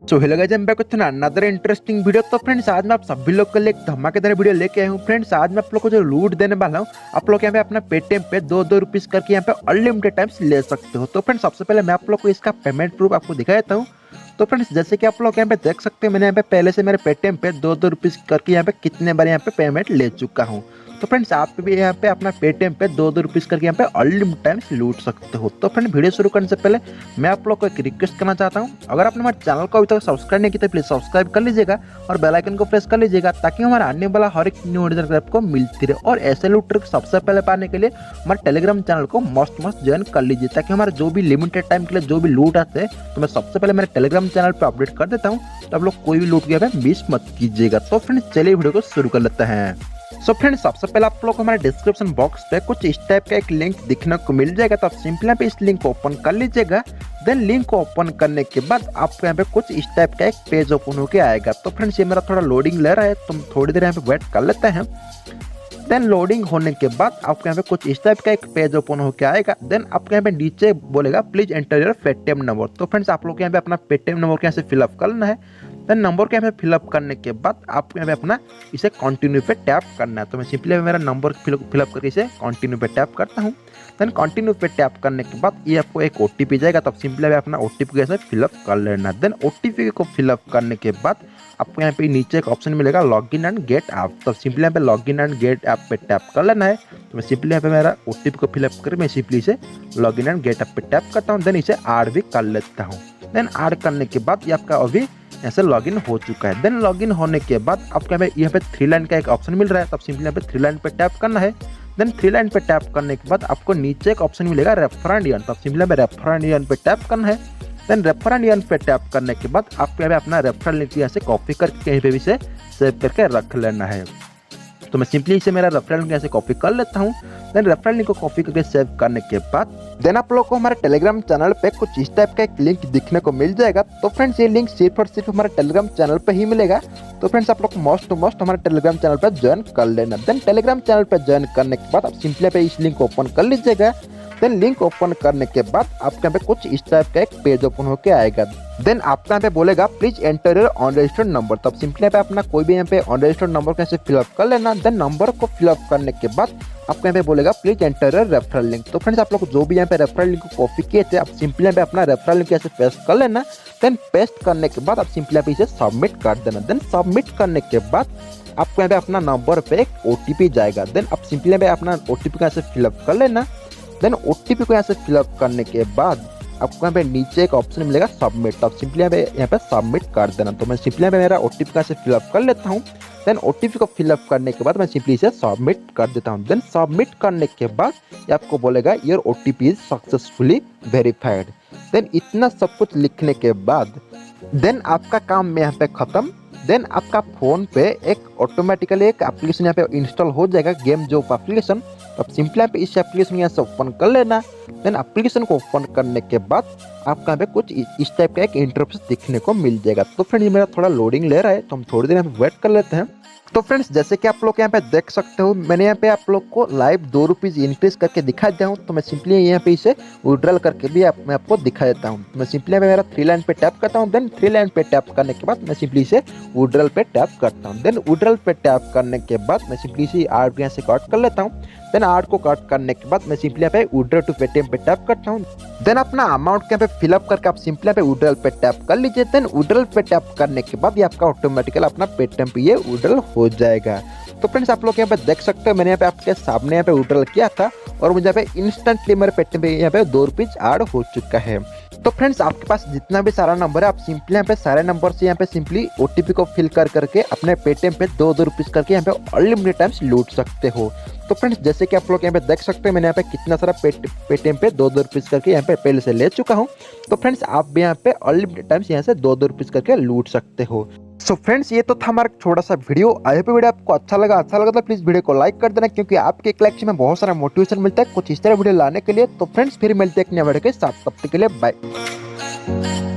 So hello guys, हम back with another interesting video. तो friends आज मैं आप सभी लोग के लिए एक धमाकेदार वीडियो लेके आया हूँ। फ्रेंड्स आज मैं आप लोग को जो लूट देने वाला हूँ, आप लोग यहाँ पे अपना पेटीएम पे 2-2 रुपीस करके यहाँ पे अनलिमिटेड टाइम्स ले सकते हो। तो फ्रेंड्स सबसे पहले मैं आप लोग को इसका पेमेंट प्रूफ आपको दिखा देता हूँ। तो फ्रेंड्स जैसे कि आप लोग यहाँ पे देख सकते हैं, मैंने यहाँ पे पहले से मेरे पेटीएम पे 2-2 रुपीस करके यहाँ पे कितने बार यहाँ पे पेमेंट ले चुका हूँ। तो फ्रेंड्स आप भी यहाँ पे अपना पेटीएम पे 2-2 रुपीस करके यहाँ पे अनलिमिटेड टाइम्स लूट सकते हो। तो फ्रेंड वीडियो शुरू करने से पहले मैं आप लोग को एक रिक्वेस्ट करना चाहता हूँ, अगर आपने हमारे चैनल को अभी तक सब्सक्राइब नहीं किया तो प्लीज सब्सक्राइब कर लीजिएगा और बेल आइकन को प्रेस कर लीजिएगा ताकि हमारा आने वाला हर एक न्यू वीडियो आपको मिलती रहे। और ऐसे लूट ट्रिक सबसे पहले पाने के लिए हमारे टेलीग्राम चैनल को मस्त ज्वाइन कर लीजिए ताकि हमारे जो भी लिमिटेड टाइम के लिए जो भी लूट आते हैं तो मैं सबसे पहले मेरे टेलीग्राम चैनल पर अपडेट कर देता हूँ। तो आप लोग कोई भी लूट गया मिस मत कीजिएगा। तो फ्रेंड्स चलिए वीडियो को शुरू कर लेते हैं। सो फ्रेंड्स सबसे पहले आप लोग को हमारे डिस्क्रिप्शन बॉक्स पे कुछ इस टाइप का एक लिंक दिखने को मिल जाएगा। तो आप सिंपली यहाँ पे इस लिंक को ओपन कर लीजिएगा। देन लिंक को ओपन करने के बाद आपको यहाँ पे कुछ इस टाइप का एक पेज ओपन होके आएगा। तो फ्रेंड्स ये मेरा थोड़ा लोडिंग ले रहा है तो हम थोड़ी देर यहाँ पे वेट कर लेते हैं। देन लोडिंग होने के बाद आपको यहाँ पे कुछ इस टाइप का एक पेज ओपन होकर आएगा। देन आपको यहाँ पे नीचे बोलेगा please enter your Paytm number. तो फ्रेंड्स आप लोग यहाँ पे अपना पेटीएम नंबर के यहाँ से फिलअप करना है। देन नंबर के यहाँ पे फिलअप करने के बाद आपको यहाँ पे अपना इसे कंटिन्यू पे टैप करना है। तो मैं सिंपली मेरा नंबर फिलअप करके इसे कंटिन्यू पे टैप करता हूँ। देन कंटिन्यू पे टैप करने के बाद ये आपको एक ओटीपी जाएगा। तो सिंपली अपना ओटीपी कैसे फिलअप कर लेना। देन ओटीपी को फिलअप करने के बाद आपको यहाँ पे नीचे एक ऑप्शन मिलेगा लॉगिन एंड गेट ऐप। तो सिंपली यहाँ पे लॉगिन एंड गेट ऐप पे टैप कर लेना है। तो मैं सिंपली यहाँ पे मेरा ओटीपी को फिलअप कर मैं सिंपली इसे लॉगिन एंड गेट ऐप पे टैप करता हूँ। देन इसे ऐड भी कर लेता हूँ। देन ऐड करने के बाद ये आपका अभी ऐसे लॉगिन हो चुका है। देन लॉगिन होने के बाद आपको यहाँ पे 3 लाइन का एक ऑप्शन मिल रहा है। तब सिंपली यहाँ पे 3 लाइन पे टैप करना है। देन 3 लाइन पे टैप करने के बाद आपको नीचे एक ऑप्शन मिलेगा रेफरेंड अर्न। तब सिंपली यहाँ पे रेफरेंड अर्न पे टैप करना है। देन रेफरेंड अर्न पे टैप करने के बाद आपको यहाँ पे अपना रेफरल लिंक यहाँ से कॉपी करके कहीं पे भी से सेव करके रख लेना है। तो मैं सिंपली इसे मेरा रेफरल लिंक यहाँ से कॉपी कर लेता हूँ। देन रेफरल लिंक को कॉपी करके सेव करने के बाद देन आप लोग को हमारे टेलीग्राम चैनल पे कुछ इस टाइप का एक लिंक दिखने को मिल जाएगा। तो फ्रेंड्स ये लिंक सिर्फ और सिर्फ हमारे टेलीग्राम चैनल पे ही मिलेगा। तो फ्रेंड्स आप लोग मस्ट हमारे टेलीग्राम चैनल पे ज्वाइन कर लेना। देन टेलीग्राम चैनल पे ज्वाइन करने के बाद आप सिंपली पे इस लिंक को ओपन कर लीजिएगा। देन लिंक ओपन करने के बाद आपके यहाँ पे कुछ इस टाइप का एक पेज ओपन होके आएगा। देन आपका यहाँ पे बोलेगा please enter your unregistered number. तब सिंपली यहाँ पे अपना कोई भी यहाँ पे अनरजिस्टर्ड नंबर कैसे फिलअप कर लेना। देन नंबर को फिलअप करने के बाद आपको यहाँ पे बोलेगा please enter your referral link. तो फ्रेंड्स आप लोग जो भी यहाँ पे रेफरल लिंक को कॉपी किए थे आप सिंपली यहाँ पे अपना रेफरल लिंक ऐसे पेस्ट कर लेना। देन पेस्ट करने के बाद आप सिंपली यहाँ पे इसे सबमिट कर देना। देन सबमिट करने के बाद आपको यहाँ पे अपना नंबर पे एक ओटीपी जाएगा। देन आप सिंपली यहाँ पे अपना ओटीपी को ऐसे फिलअप कर लेना। देन ओटीपी को यहाँ से फिलअप करने के बाद आपको यहाँ पे नीचे एक ऑप्शन मिलेगा सबमिट। तो आप सिंपली यहाँ पे सबमिट कर देना। तो मैं सिंपली यहाँ पे मेरा ओटीपी को यहाँ से फिलअप कर लेता हूँ। देन ओटीपी को फिलअप करने के बाद मैं सिंपली इसे सबमिट कर देता हूँ। देन सबमिट करने के बाद ये आपको बोलेगा your OTP is successfully verified. Then इतना सब कुछ लिखने के बाद देन आपका काम यहाँ पे खत्म। देन आपका फोन पे एक ऑटोमेटिकली एक एप्लीकेशन यहाँ पे इंस्टॉल हो जाएगा GameZop एप्लीकेशन। तो आप सिंपली यहाँ पे इस एप्लीकेशन यहाँ से ओपन कर लेना। देन एप्लीकेशन को ओपन करने के बाद आपको यहाँ पे कुछ इस टाइप का एक इंटरफेस दिखने को मिल जाएगा। तो फ्रेंड ये मेरा थोड़ा लोडिंग ले रहा है तो हम थोड़ी देर यहाँ पे वेट कर लेते हैं। तो फ्रेंड्स जैसे कि आप लोग यहाँ पे देख सकते हो मैंने यहाँ पे आप लोग को लाइव 2 रुपीज़ इंक्रीज करके दिखा दिया हूँ। तो मैं सिंपली यहाँ पे इसे विड्रॉल करके भी मैं आपको दिखा देता हूँ। मैं सिंपली यहाँ पे मेरा 3 लाइन पे टैप करता हूँ। देन 3 लाइन पे टैप करने के बाद मैं सिंपली इसे विड्रॉल पे टैप करता हूँ। देन विड्रॉल पे टैप करने के बाद मैं सिंपली इसे आर्ट यहाँ से कट कर लेता हूँ। देन आर्ट को कट करने के बाद मैं सिंपली यहाँ पे विड्रॉ टू पेटीएम पे टैप करता हूँ। देन अपना अमाउंट के यहाँ पे फिलअप करके आप सिंपली यहाँ पे विड्रॉल पे टैप कर लीजिए। देन विड्रॉल पे टैप करने के बाद ये आपका ऑटोमेटिकल अपना पेटीएम पे ये विड्रॉल हो जाएगा। तो फ्रेंड्स आप लोग यहाँ पे देख सकते हो मैंने यहाँ पे आपके सामने यहाँ पे विड्रॉल किया था और मुझे यहाँ पे इंस्टेंटली मेरे पेटीएम पे यहाँ पे 2 रुपीज़ ऐड हो चुका है। तो फ्रेंड्स आपके पास जितना भी सारा नंबर है आप सिंपली यहाँ पे सारे नंबर से यहाँ पे सिंपली ओटीपी को फिल करके अपने पेटीएम पे 2-2 रुपीज़ करके यहाँ पे अनलिमिटेड टाइम्स लूट सकते हो। तो फ्रेंड्स जैसे कि आप लोग यहाँ पे देख सकते हैं मैंने यहाँ पे कितना सारा पेटीएम पे 2-2 रुपीज़ करके यहाँ पे पहले से ले चुका हूँ। तो फ्रेंड्स आप भी यहाँ पे अनलिमिटेड टाइम्स यहाँ से 2-2 रुपीज़ करके लूट सकते हो। सो फ्रेंड्स ये तो था हमारा छोटा सा वीडियो। आई होप वीडियो आपको अच्छा लगा तो प्लीज वीडियो को लाइक कर देना क्योंकि आपके एक लाइक से में बहुत सारा मोटिवेशन मिलता है कुछ इस तरह वीडियो लाने के लिए। तो फ्रेंड्स फिर मिलते हैं एक नए वीडियो के साथ, तब तक के लिए बाय।